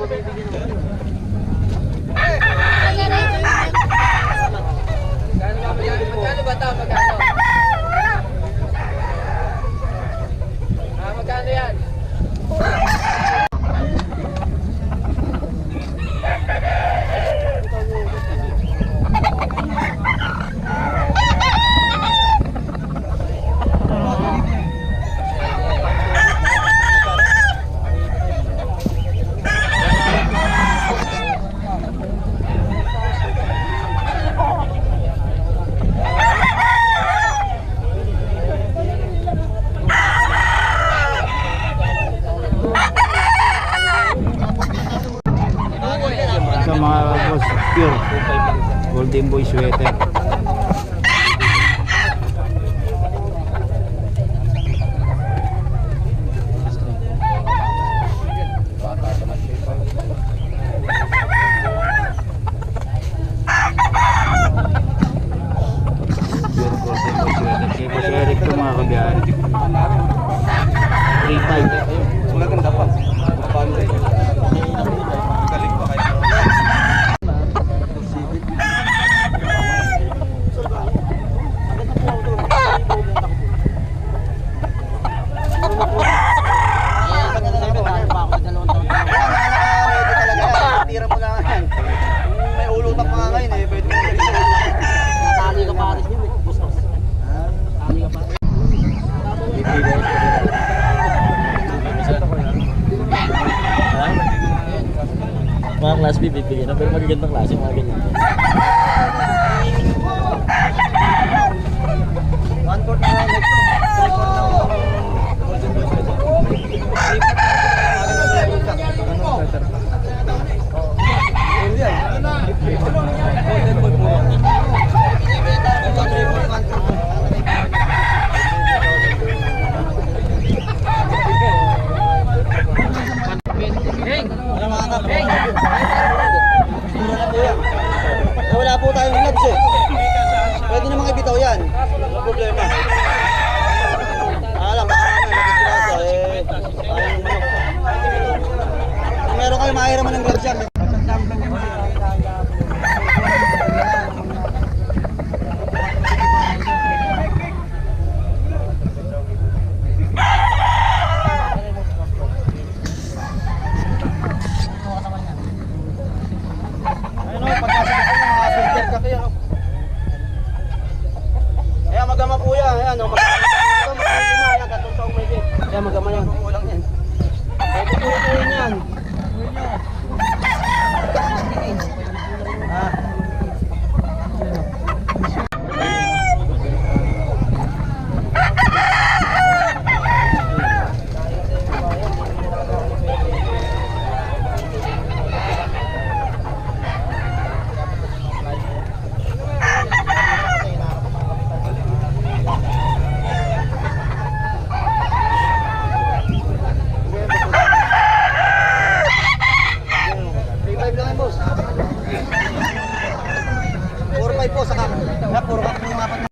Magkano ba ito? Magkano? Magkano yan? Pure Golden Boy sweater. Kay Eric to mga kabiyahan. 3.5. Maganda pa. Galing pa kayo. Mga class B bibigyan na, pero magagandang klase mga ganyan. One-fourth na lang ito. Wala po tayong gloves eh. Pwede namang ibitaw yan. Wala problema. Alam, baka naman nagkikilasa eh. Parang manok. Kung meron kayo mahiraman ng gloves yan. Kaya magama po yan, ayan o, kaya magama yan. Pwede tutuin yan. Po sa kanya, puro ka po yung apat na.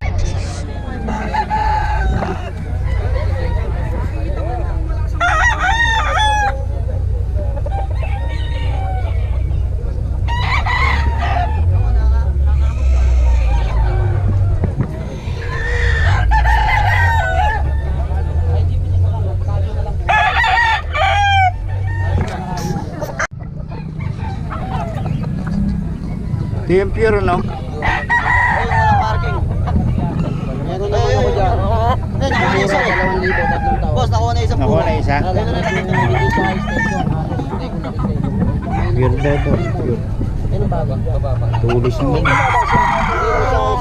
Ito yung pure, no? Boss, nakuha na isang Nakuha na isa? Pure daw to. Pure. Ano ba? Bababa. Tulis mo.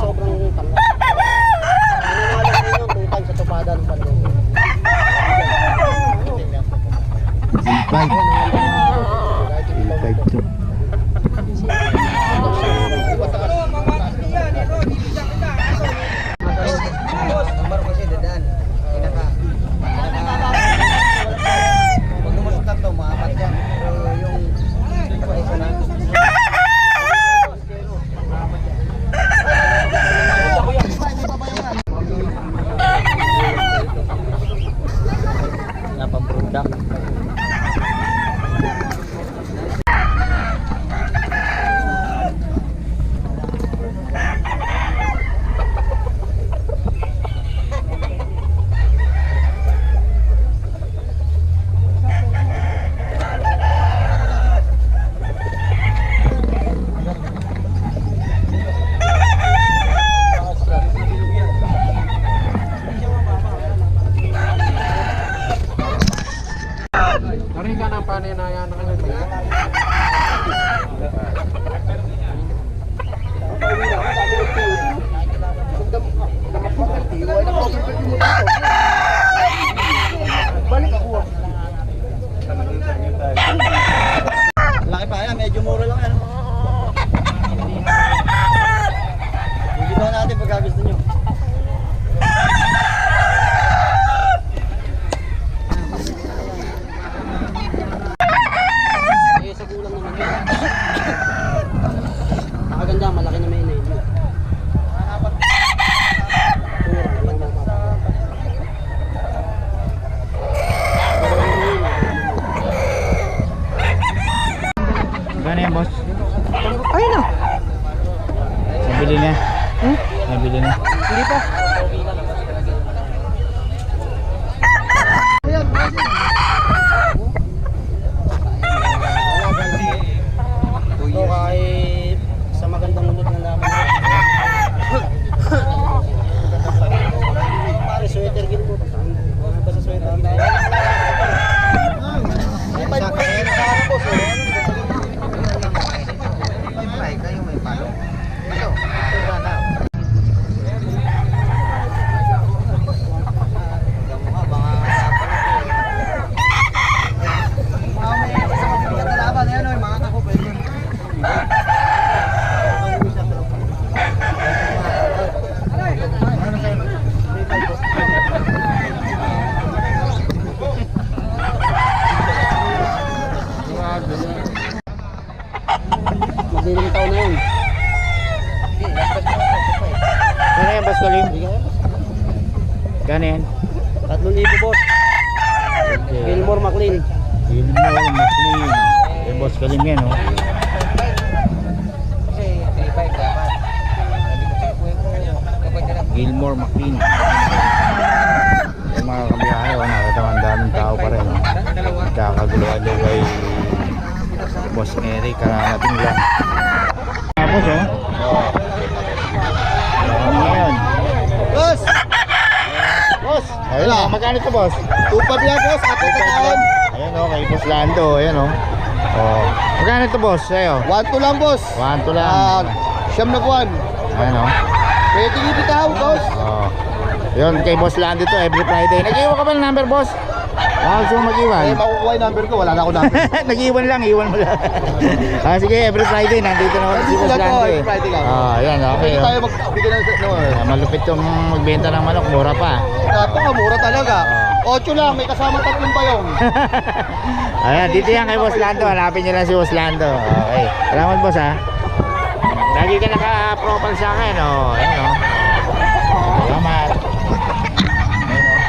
Sobrang tanggal. Ano 2 times sa tupada ng panlong. 5 to. paano yun nayaan na kanya? Laki pa yan, medyo mura lang yan. Bibitaw natin pagka gusto nyo. Eh, sa gulang naman yun. Nakaganda, malaki na may inayin yun. Gano'n yan, boss? Ayun na. Nabili na. Nabili na. Hindi pa. Ito kahit sa magandang mulot ng laman. Pare, sweater gil po. Basta sweater gil. May pa po yung nakakapos po. Magdilim taon na yun. Gano'n yan, boss Kalim? Gano'n yan? 3,000 boss. Gilmore McLean. Gilmore McLean. Eh, boss Kalim yan, oh. Gilmore McLean. Yung mga kabiyahe, oh, nakita mo, ang daming tao pa rin, oh. Kakaguluhan yung kay Boss Eric, kararating lang. Tapos, oh. Ngayon. Boss! Boss! Ayun, oh, magkano ito, boss? Tupad yan, boss. Apat na taon. Ayan, oh, kay Boss Lando, ayan, oh. Oh. Magkano ito, boss? Sa'yo? 1-2 lang, boss. 1-2 lang. Siyam na buwan. Ayan, oh. Pwede ibitaw, boss. Oh. Yun, kay Boss Lando to every Friday. Nag-iwan ka ba ng number, boss? Gusto mo mag-iwan? Eh, makukuha yung number ko. Wala na ako number. Nag-iwan lang, iwan mo lang. Sige, every Friday, nandito naman si Boss Lando, eh. Every Friday lang. Ayan, okay. Pwede Oh. tayo magbigay ng Malupit yung magbenta ng manok, mura pa. Napakamura talaga. 8 lang, may kasama 3 pa yun. Ayan, dito yan kay Boss Lando. Hanapin nyo lang si Boss Lando. Okay. Salamat, boss, ha. Lagi ka naka-profile sa akin, oh. Ayan, oh. Salamat. Ayan, oh.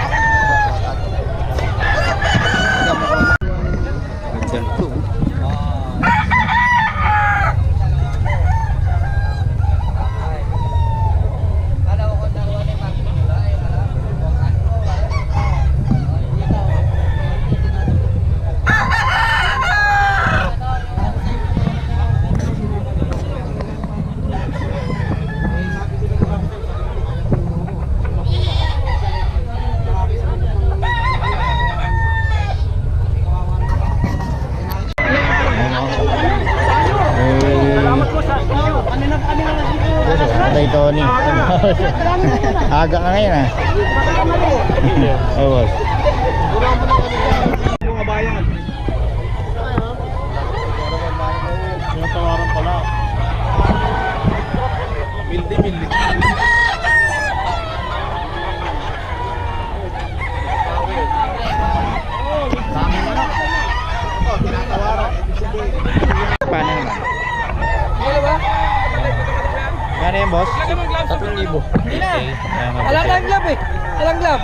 Tay Tony. Aga ka ngayon, ah. Oh, boss. Mga bayan. Yung tawaran pala. Mildi. Paano naman? Ano ba? Gano'n yan, boss? 3,000. Alang glove eh. Alang glove.